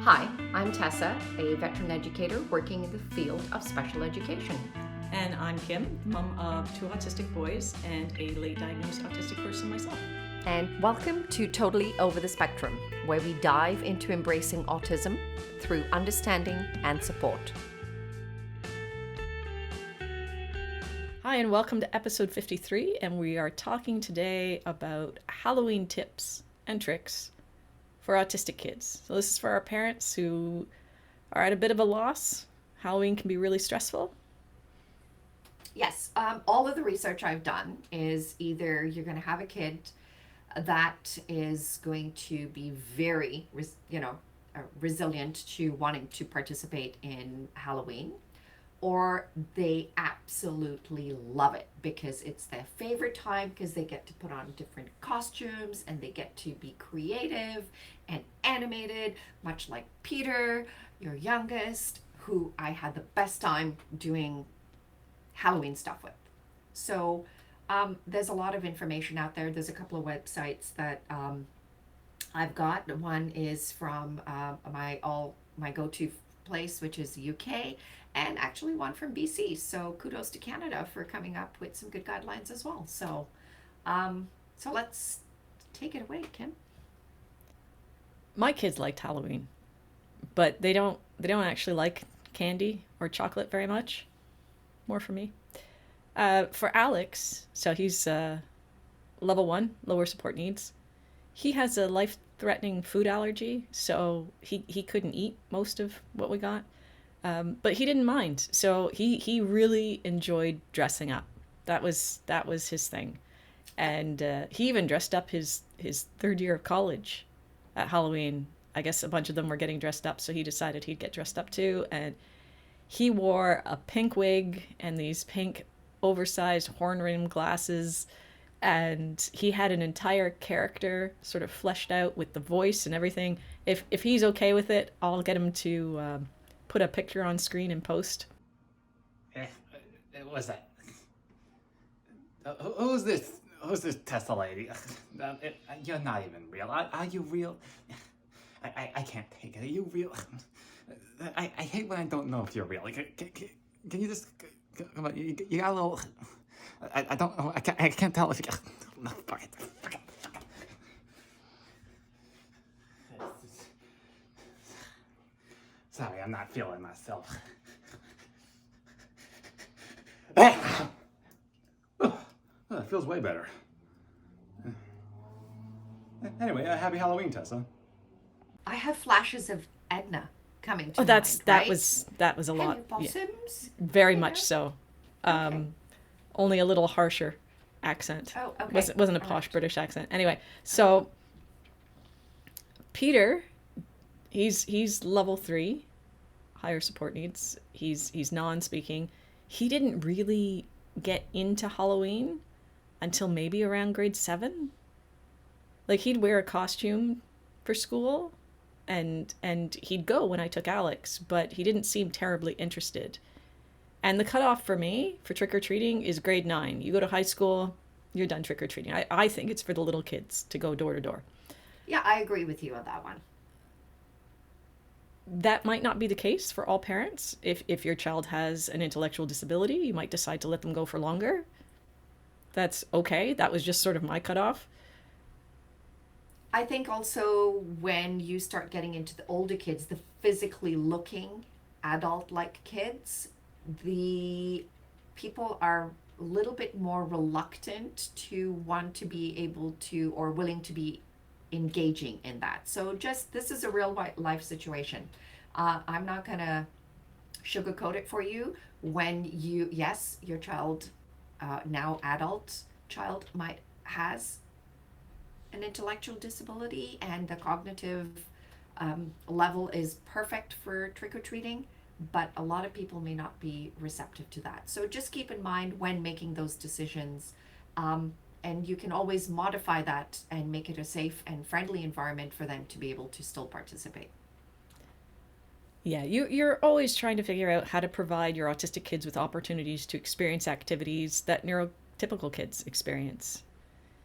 Hi, I'm Tessa, a veteran educator working in the field of special education. And I'm Kim, mom of two autistic boys and a late diagnosed autistic person myself. And welcome to Totally Over the Spectrum, where we dive into embracing autism through understanding and support. Hi, and welcome to episode 53. And we are talking today about Halloween tips and tricks for autistic kids. So, this is for our parents who are at a bit of a loss. Halloween can be really stressful. Yes, all of the research I've done is either you're going to have a kid that is going to be very, resilient to wanting to participate in Halloween, or they absolutely love it because it's their favorite time because they get to put on different costumes and they get to be creative and animated, much like Peter, your youngest, who I had the best time doing Halloween stuff with. So there's a lot of information out there. There's a couple of websites that I've got. One is from my go-to place, which is the UK, and actually one from BC. So kudos to Canada for coming up with some good guidelines as well. So let's take it away, Kim. My kids liked Halloween, but they don't actually like candy or chocolate very much. More for me. For Alex, so he's level 1, lower support needs. He has a life-threatening food allergy, so he couldn't eat most of what we got. But he didn't mind, so he really enjoyed dressing up. That was his thing, and he even dressed up his third year of college at Halloween. I guess a bunch of them were getting dressed up, so he decided he'd get dressed up too, and he wore a pink wig and these pink oversized horn-rimmed glasses, and he had an entire character sort of fleshed out with the voice and everything. If he's okay with it, I'll get him to put a picture on screen and post. What's that? Who's this? Who's this Tesla lady? You're not even real. Are you real? I can't take it. Are you real? I hate when I don't know if you're real. Like, can you just come on? You got a little. I don't know. I can't tell if you. No, fuck it. Sorry, I'm not feeling myself. Oh, that feels way better. Anyway, happy Halloween, Tessa. I have flashes of Edna coming to Oh, mind, that right? was a lot. Hello, possums. Yeah, very You much know? so. Okay. Only a little harsher accent. Oh, okay. Wasn't a All posh right. British accent. Anyway, so Peter, he's level 3, higher support needs. He's non-speaking. He didn't really get into Halloween until maybe around grade 7. Like, he'd wear a costume for school and he'd go when I took Alex, but he didn't seem terribly interested. And the cutoff for me for trick-or-treating is grade 9. You go to high school, you're done trick-or-treating. I think it's for the little kids to go door to door. Yeah, I agree with you on that one. That might not be the case for all parents. If your child has an intellectual disability, you might decide to let them go for longer. That's okay. That was just sort of my cutoff. I think also when you start getting into the older kids, the physically looking adult-like kids, the people are a little bit more reluctant to want to be able to or willing to be engaging in that. So just this is a real life situation. I'm not gonna sugarcoat it for you. When yes, your child, now adult child has an intellectual disability and the cognitive level is perfect for trick-or-treating, but a lot of people may not be receptive to that. So just keep in mind when making those decisions, and you can always modify that and make it a safe and friendly environment for them to be able to still participate. Yeah, you're always trying to figure out how to provide your autistic kids with opportunities to experience activities that neurotypical kids experience.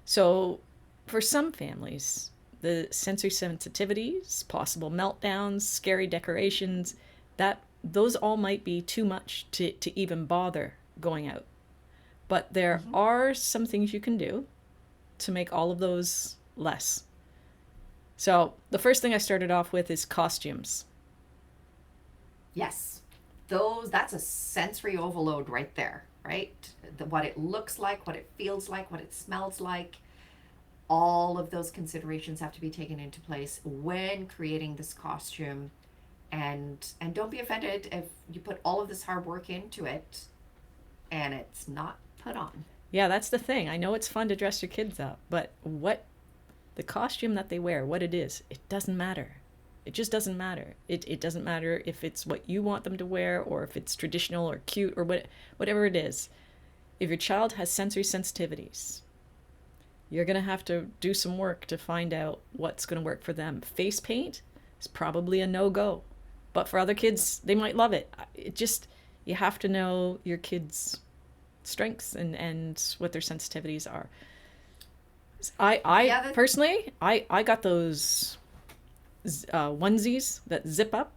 So for some families, the sensory sensitivities, possible meltdowns, scary decorations, that those all might be too much to even bother going out. But there Hmm. are some things you can do to make all of those less. So the first thing I started off with is costumes. Yes. That's a sensory overload right there, right? What it looks like, what it feels like, what it smells like, all of those considerations have to be taken into place when creating this costume. And don't be offended if you put all of this hard work into it and it's not put on. Yeah, that's the thing. I know it's fun to dress your kids up, but what the costume that they wear, what it is, it doesn't matter. It just doesn't matter. It doesn't matter if it's what you want them to wear or if it's traditional or cute or whatever it is. If your child has sensory sensitivities, you're going to have to do some work to find out what's going to work for them. Face paint is probably a no go, but for other kids, they might love it. It just, you have to know your kids' strengths and what their sensitivities are. The I other personally, I got those onesies that zip up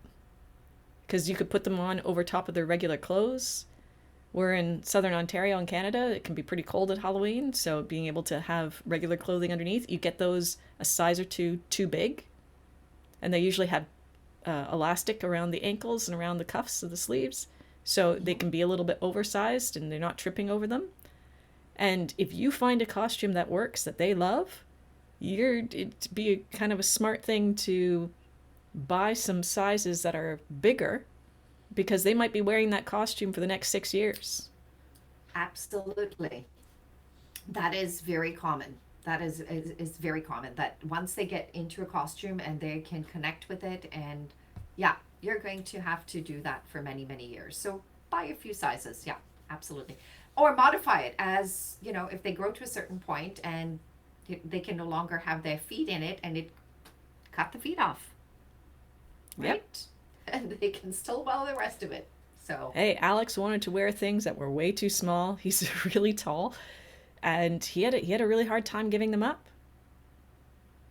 because you could put them on over top of their regular clothes. We're in southern Ontario in Canada. It can be pretty cold at Halloween, so being able to have regular clothing underneath, you get those a size or two too big, and they usually have elastic around the ankles and around the cuffs of the sleeves, so they can be a little bit oversized and they're not tripping over them. And if you find a costume that works that they love, it'd be a kind of a smart thing to buy some sizes that are bigger because they might be wearing that costume for the next 6 years. Absolutely. That is very common. That is very common that once they get into a costume and they can connect with it, and yeah, you're going to have to do that for many, many years. So buy a few sizes. Yeah, absolutely. Or modify it as, if they grow to a certain point and they can no longer have their feet in it, and it cut the feet off, Yep. right? And they can still wear the rest of it. So, Hey, Alex wanted to wear things that were way too small. He's really tall, and he had a really hard time giving them up.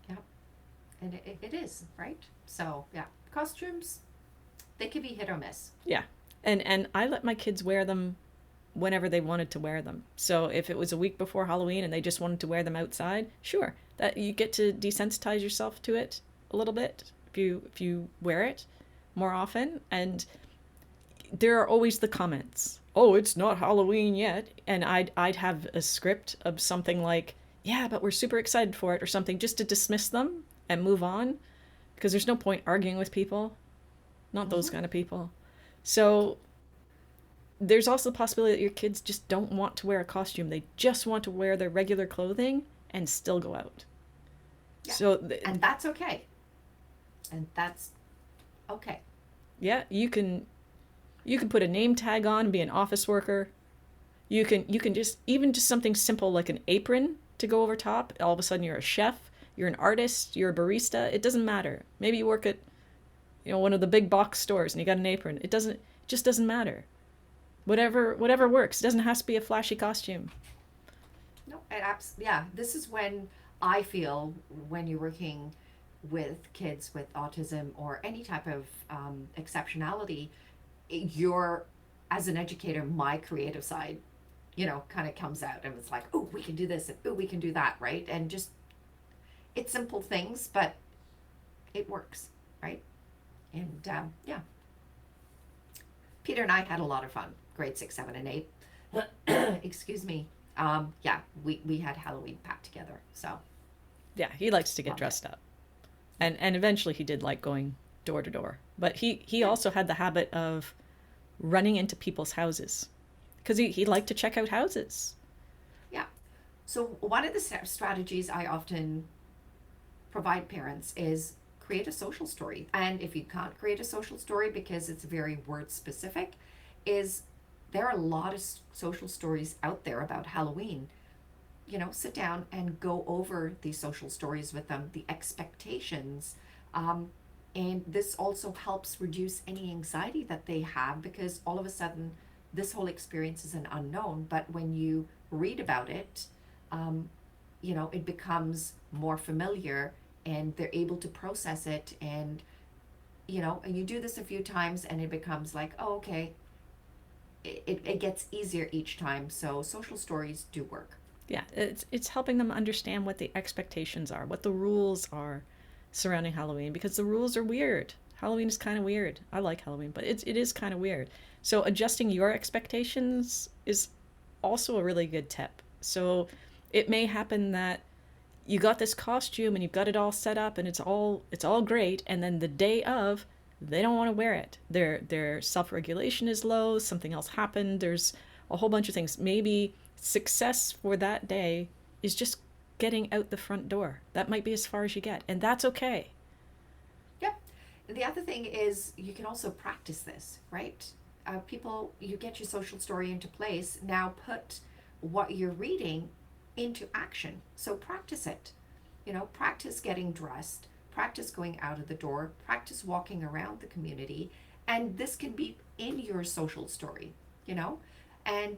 yeah, and it is, right? So, yeah, costumes, they can be hit or miss. Yeah. And I let my kids wear them whenever they wanted to wear them. So if it was a week before Halloween and they just wanted to wear them outside, sure. That you get to desensitize yourself to it a little bit if you wear it more often. And there are always the comments. Oh, it's not Halloween yet. And I'd have a script of something like, yeah, but we're super excited for it or something just to dismiss them and move on because there's no point arguing with people. Not those Hmm. kind of people. So there's also the possibility that your kids just don't want to wear a costume. They just want to wear their regular clothing and still go out. Yeah, So, and that's okay. And that's okay. yeah, you can put a name tag on and be an office worker. You can just even just something simple like an apron to go over top. All of a sudden you're a chef, you're an artist, you're a barista. It doesn't matter. Maybe you work at one of the big box stores and you got an apron. It just doesn't matter. Whatever works. It doesn't have to be a flashy costume. No, yeah, this is when I feel when you're working with kids with autism or any type of exceptionality, you're, as an educator, my creative side, kind of comes out, and it's like, oh, we can do this, and oh, we can do that, right? And just, it's simple things, but it works, right? And yeah, Peter and I had a lot of fun, grade 6, 7, and 8. Excuse me. Yeah, we had Halloween packed together, so Yeah, he likes to get loved it. dressed up. And eventually he did like going door to door. But he Yeah, also had the habit of running into people's houses because he liked to check out houses. yeah. So one of the strategies I often provide parents is create a social story. And if you can't create a social story because it's very word specific, is there are a lot of social stories out there about Halloween. Sit down and go over these social stories with them, the expectations. Um, and this also helps reduce any anxiety that they have, because all of a sudden this whole experience is an unknown. But when you read about it, um, it becomes more familiar, and they're able to process it. And and you do this a few times and it becomes like, oh, okay, it gets easier each time. So social stories do work. Yeah, it's helping them understand what the expectations are, what the rules are surrounding Halloween, because the rules are weird. Halloween is kind of weird. I like Halloween, but it is kind of weird. So adjusting your expectations is also a really good tip. So it may happen that you got this costume and you've got it all set up and it's all great, and then the day of, they don't want to wear it. Their self-regulation is low, something else happened, there's a whole bunch of things. Maybe success for that day is just getting out the front door. That might be as far as you get, and that's okay. Yep. The other thing is you can also practice this, right? People, you get your social story into place. Now put what you're reading into action. So practice it. Practice getting dressed, practice going out of the door, practice walking around the community. And this can be in your social story, and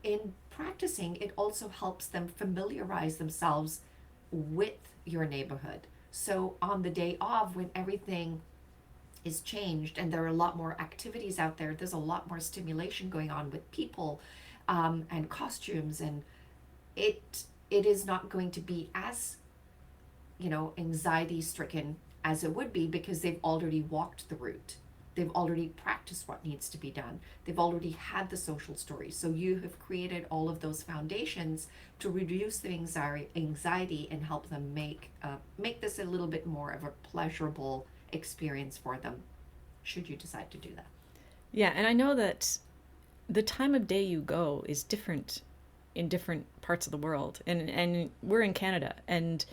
in practicing, it also helps them familiarize themselves with your neighborhood. So on the day of, when everything is changed and there are a lot more activities out there, there's a lot more stimulation going on with people, and costumes, and it is not going to be as anxiety stricken as it would be, because they've already walked the route. They've already practiced what needs to be done. They've already had the social stories. So you have created all of those foundations to reduce the anxiety and help them make this a little bit more of a pleasurable experience for them, should you decide to do that. Yeah, and I know that the time of day you go is different in different parts of the world. And we're in Canada, and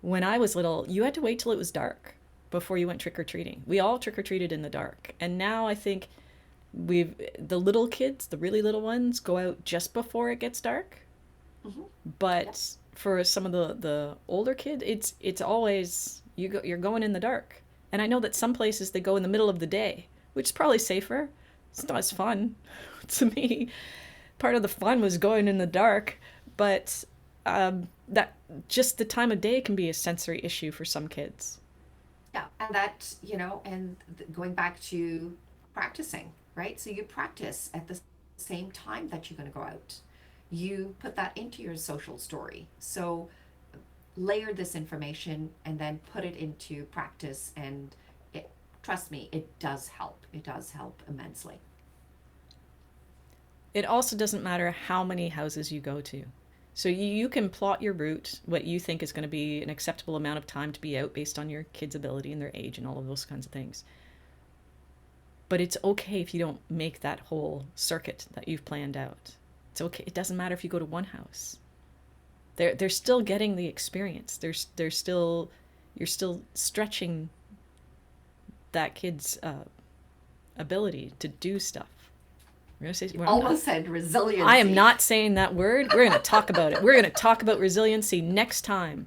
when I was little, you had to wait till it was dark before you went trick-or-treating. We all trick-or-treated in the dark. And now I think the little kids, the really little ones, go out just before it gets dark. Mm-hmm. But Yep. for some of the older kids, it's always you're going in the dark. And I know that some places they go in the middle of the day, which is probably safer. It's not as fun to me. Part of the fun was going in the dark, but that just the time of day can be a sensory issue for some kids. Yeah, and that, going back to practicing, right? So you practice at the same time that you're going to go out. You put that into your social story. So layer this information and then put it into practice, and trust me, it does help. It does help immensely. It also doesn't matter how many houses you go to. So you can plot your route, what you think is going to be an acceptable amount of time to be out based on your kid's ability and their age and all of those kinds of things. But it's okay if you don't make that whole circuit that you've planned out. It's okay. It doesn't matter if you go to one house. They're still getting the experience. They're still you're still stretching that kid's ability to do stuff. We're gonna say You almost said resiliency. I am not saying that word. We're going to talk about it. We're going to talk about resiliency next time.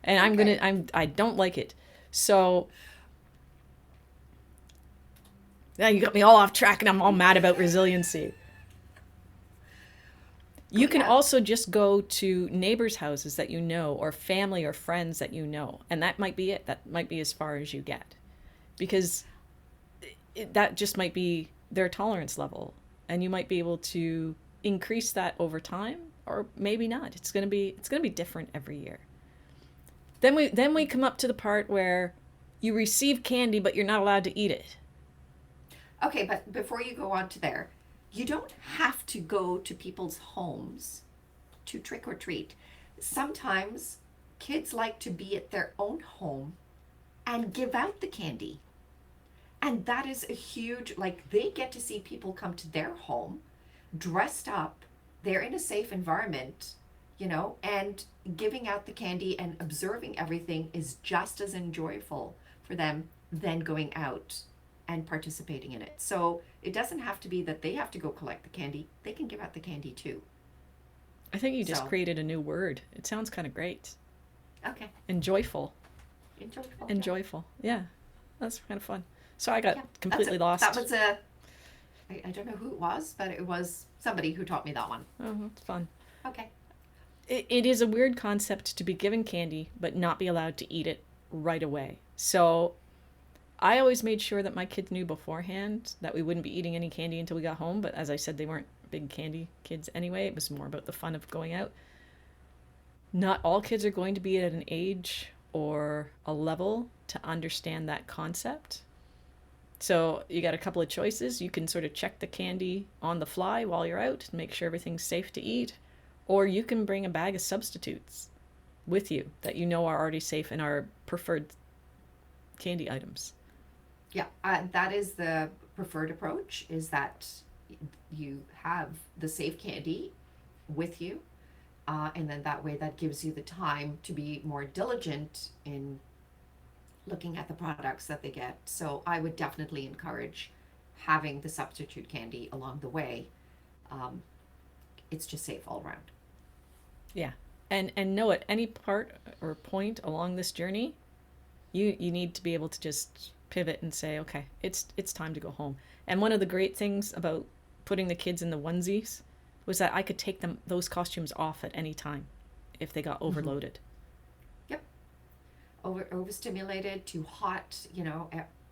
And Okay. I don't like it. So now you got me all off track and I'm all mad about resiliency. You can Yeah. also just go to neighbors' houses that you know, or family or friends that you know. And that might be it. That might be as far as you get. Because that just might be their tolerance level. And you might be able to increase that over time, or maybe not. It's gonna be different every year. Then we come up to the part where you receive candy but you're not allowed to eat it. Okay, but before you go on to there, you don't have to go to people's homes to trick or treat. Sometimes kids like to be at their own home and give out the candy. And that is a huge, like, they get to see people come to their home dressed up. They're in a safe environment, and giving out the candy and observing everything is just as enjoyable for them than going out and participating in it. So it doesn't have to be that they have to go collect the candy. They can give out the candy too. I think you just So, created a new word. It sounds kind of great. okay, Enjoyful. enjoyable. Enjoyful. Yeah. That's kind of fun. So I got Yeah, completely lost. that was I don't know who it was, but it was somebody who taught me that one. Oh, it's fun. Okay. It is a weird concept to be given candy but not be allowed to eat it right away. So I always made sure that my kids knew beforehand that we wouldn't be eating any candy until we got home. But as I said, they weren't big candy kids anyway. It was more about the fun of going out. Not all kids are going to be at an age or a level to understand that concept. So you got a couple of choices. You can sort of check the candy on the fly while you're out and make sure everything's safe to eat. Or you can bring a bag of substitutes with you that you know are already safe and are preferred candy items. Yeah, that is the preferred approach, is that you have the safe candy with you. And then that way that gives you the time to be more diligent in looking at the products that they get. So I would definitely encourage having the substitute candy along the way. Um, it's just safe all around. Yeah. And know at any part or point along this journey, you need to be able to just pivot and say, okay, it's time to go home. And one of the great things about putting the kids in the onesies was that I could take them those costumes off at any time if they got overloaded. Yep. Overstimulated, too hot,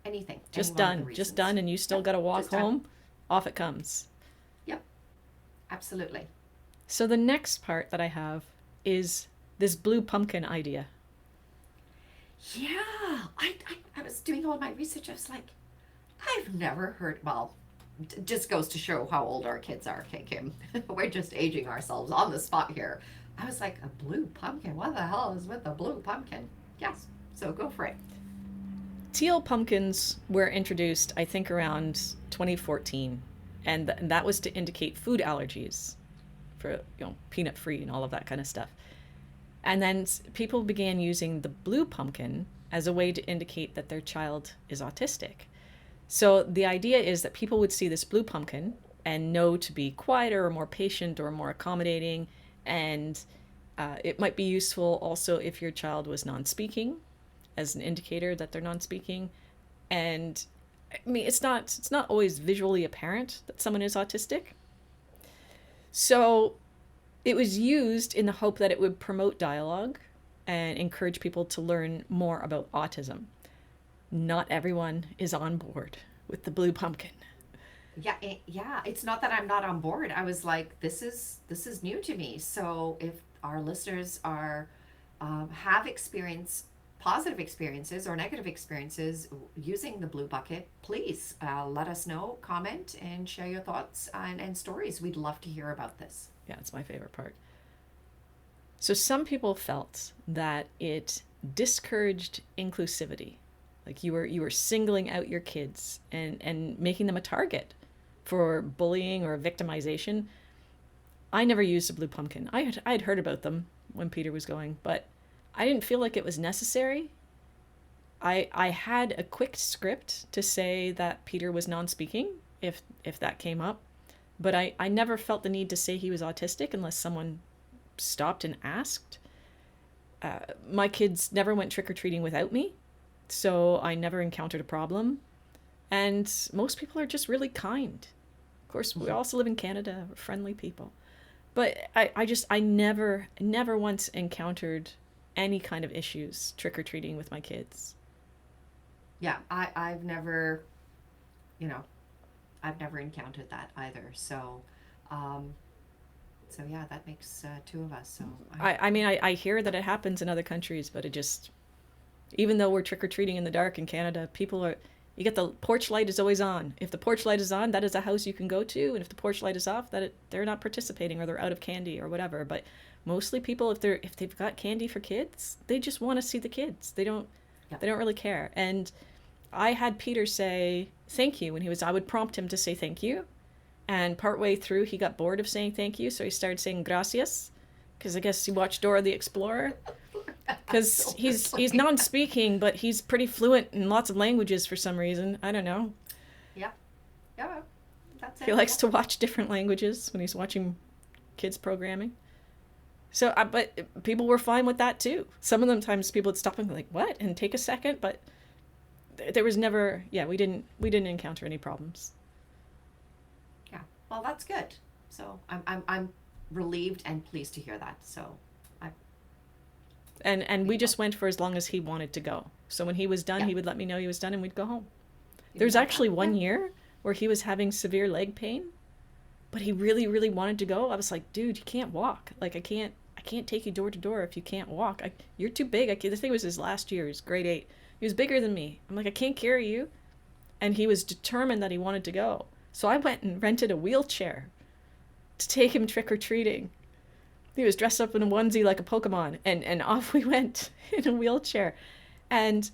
anything. Just Any one of the done, just reasons. done, and you still Yep, got to walk just done. home. Off it comes. Yep, absolutely. So the next part that I have is this blue pumpkin idea. Yeah, I was doing all my research. I was like, I've never heard. Well, just goes to show how old our kids are, okay, Kim? We're just aging ourselves on the spot here. I was like, a blue pumpkin? What the hell is with the blue pumpkin? Yes, so go for it. Teal pumpkins were introduced, I think, around 2014, and that was to indicate food allergies for peanut free and all of that kind of stuff. And then people began using the blue pumpkin as a way to indicate that their child is autistic. So the idea is that people would see this blue pumpkin and know to be quieter or more patient or more accommodating. And it might be useful also if your child was non-speaking, as an indicator that they're non-speaking. And I mean, it's not always visually apparent that someone is autistic. So it was used in the hope that it would promote dialogue and encourage people to learn more about autism. Not everyone is on board with the blue pumpkin. Yeah, yeah. It's not that I'm not on board. I was like, this is new to me. So if our listeners are have experience positive experiences or negative experiences using the blue bucket, please let us know, comment, and share your thoughts and stories. We'd love to hear about this. Yeah, it's my favorite part. So some people felt that it discouraged inclusivity. Like you were singling out your kids and making them a target for bullying or victimization. I never used a blue pumpkin. I had heard about them when Peter was going, but I didn't feel like it was necessary. I had a quick script to say that Peter was non-speaking if that came up, but I never felt the need to say he was autistic unless someone stopped and asked. My kids never went trick-or-treating without me, so I never encountered a problem. And most people are just really kind. Of course, we also live in Canada, we're friendly people. But I never once encountered any kind of issues trick-or-treating with my kids. Yeah, I've never, I've never encountered that either. So yeah, that makes two of us. So I mean, I hear that it happens in other countries, but it just, even though we're trick-or-treating in the dark in Canada, you get the porch light is always on. If the porch light is on, that is a house you can go to. And if the porch light is off, they're not participating or they're out of candy or whatever. But mostly people, if they've got candy for kids, they just want to see the kids. They don't really care. And I had Peter say thank you when I would prompt him to say thank you. And partway through, he got bored of saying thank you. So he started saying gracias, because I guess he watched Dora the Explorer. Because he's non-speaking, but he's pretty fluent in lots of languages for some reason. I don't know. Yeah, that's it. He likes to watch different languages when he's watching kids programming. So, but people were fine with that too. Some of them times people would stop and be like, "What?" and take a second, but there was never. Yeah, we didn't encounter any problems. Yeah, well, that's good. So I'm relieved and pleased to hear that. So And we just went for as long as he wanted to go. So when he was done, Yeah. he would let me know he was done and we'd go home. You There was love actually that. one Yeah. year where he was having severe leg pain, but he really, really wanted to go. I was like, dude, you can't walk. Like, I can't take you door to door if you can't walk. You're too big. The thing was his last year, his grade 8. He was bigger than me. I'm like, I can't carry you. And he was determined that he wanted to go. So I went and rented a wheelchair to take him trick-or-treating. He was dressed up in a onesie like a Pokemon, and off we went in a wheelchair. And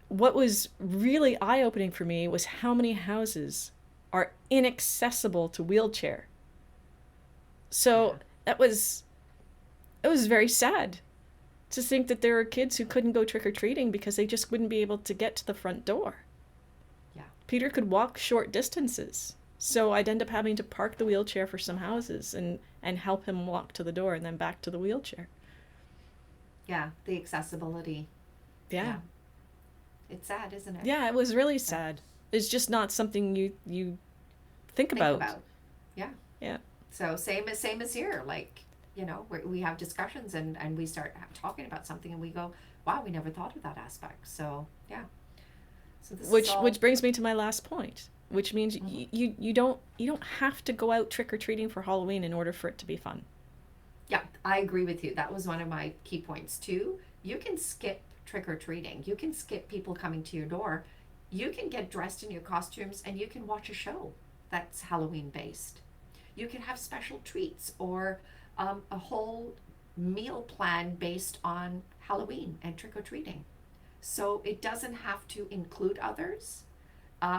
what was really eye-opening for me was how many houses are inaccessible to wheelchair. So Yeah. it was very sad to think that there are kids who couldn't go trick-or-treating because they just wouldn't be able to get to the front door. Yeah. Peter could walk short distances. So I'd end up having to park the wheelchair for some houses and help him walk to the door and then back to the wheelchair. Yeah. The accessibility. Yeah. It's sad, isn't it? Yeah, it was really sad. It's just not something you think about. Yeah. Yeah. So same as here. Like, we have discussions and we start talking about something and we go, wow, we never thought of that aspect. So yeah. So this is all... Which brings me to my last point, which means you don't have to go out trick-or-treating for Halloween in order for it to be fun. Yeah, I agree with you. That was one of my key points too. You can skip trick-or-treating. You can skip people coming to your door. You can get dressed in your costumes and you can watch a show that's Halloween based. You can have special treats or a whole meal plan based on Halloween and trick-or-treating. So it doesn't have to include others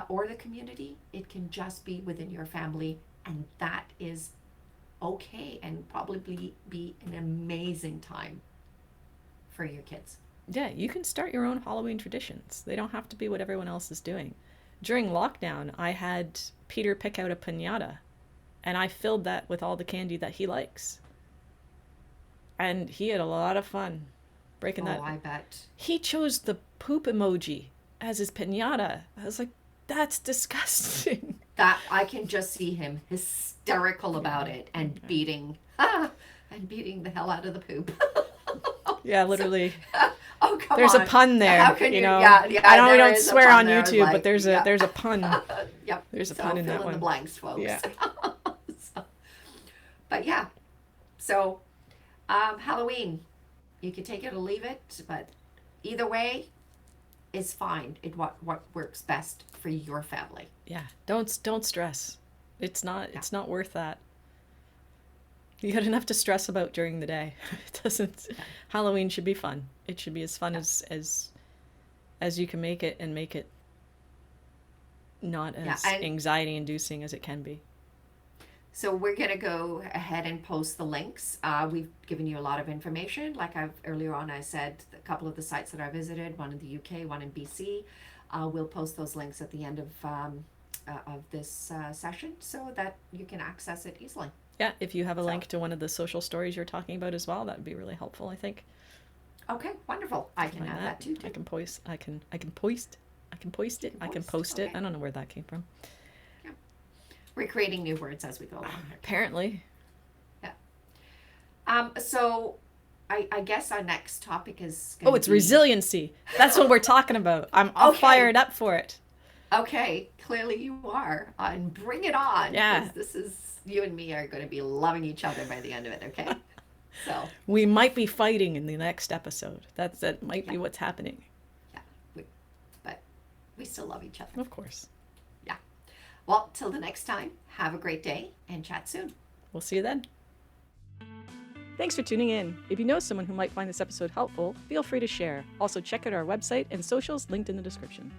or the community. It can just be within your family, and that is okay and probably be an amazing time for your kids. Yeah, you can start your own Halloween traditions. They don't have to be what everyone else is doing. During lockdown, I had Peter pick out a piñata, and I filled that with all the candy that he likes. And he had a lot of fun breaking that. Oh, I bet. He chose the poop emoji as his piñata. I was like, that's disgusting. That I can just see him hysterical about it and beating the hell out of the poop. Yeah, literally. Oh, come There's on. a pun there. How can you? know? Yeah, I know we there don't is a swear pun on there, YouTube, like, but there's yeah. a pun. Yep. There's a So pun in that fill one. the blanks, folks. Yeah. But yeah, so Halloween, you can take it or leave it, but either way is fine. What works best for your family. Yeah, don't stress. It's not worth that. You got enough to stress about during the day. It doesn't. Yeah. Halloween should be fun. It should be as fun as you can make it, and make it not as and anxiety inducing as it can be. so we're gonna go ahead and post the links. We've given you a lot of information. Like earlier on, I said a couple of the sites that I visited, one in the UK, one in BC. We'll post those links at the end of this session so that you can access it easily. Yeah, if you have a So- link to one of the social stories you're talking about as well, that would be really helpful, I think. Okay, wonderful. I can Find add that too. I can post it. I can post it. Okay. I don't know where that came from. We're creating new words as we go along here. Apparently. So I guess our next topic is Oh, it's resiliency. That's what we're talking about. I'm all Okay. fired up for it. Okay, clearly you are. And bring it on. Yeah. 'Cause this is, you and me are going to be loving each other by the end of it, okay? So, We might be fighting in the next episode. That might be Yeah. what's happening. but we still love each other. Of course. Well, till the next time, have a great day and chat soon. We'll see you then. Thanks for tuning in. If you know someone who might find this episode helpful, feel free to share. Also, check out our website and socials linked in the description.